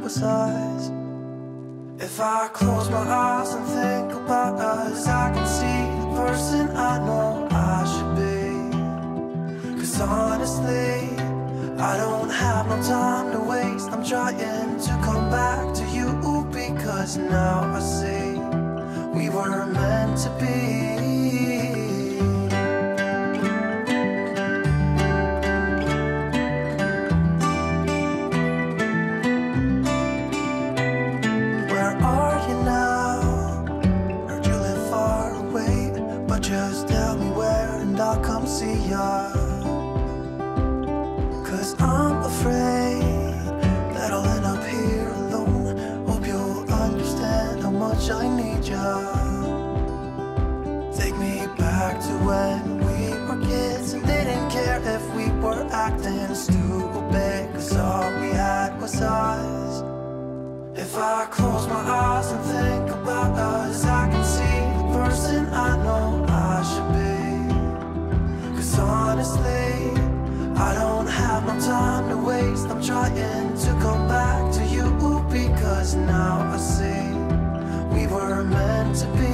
was us. If I close my eyes and think about us, I can see the person I know I should be. 'Cause honestly, I don't have no time to waste. I'm trying to come back to you, because now I see we were meant to be. Where are you now? Heard you live far away, but just tell me where and I'll come see ya. 'Cause I'm afraid that I'll end up here alone. Hope you'll understand how much I need ya. Take me back to when we were kids and didn't care if we were acting stupid, 'cause all we had was us. If I close my eyes and think about us, I can see the person I know I should be. 'Cause honestly, I don't have no time to waste. I'm trying to come back to you, because now I see we were meant to be.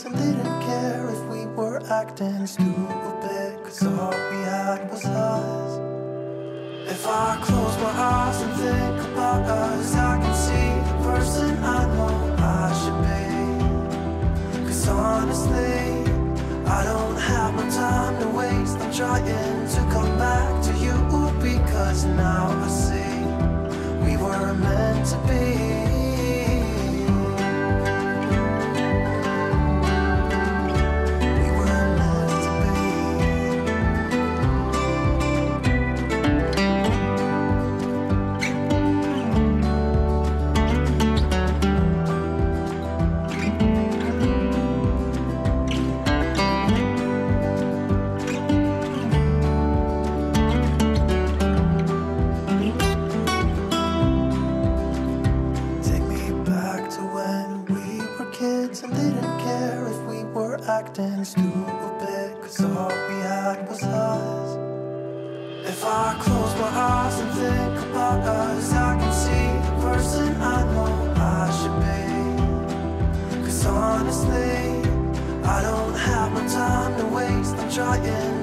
And didn't care if we were acting stupid, 'cause all we had was us. If I close my eyes and think about us, I can see the person I know I should be. 'Cause honestly, I don't have no time to waste. I'm trying to come back to you, because now I see we were meant to be. And didn't care if we were acting stupid, 'cause all we had was us. If I close my eyes and think about us, I can see the person I know I should be. 'Cause honestly, I don't have no time to waste. I'm trying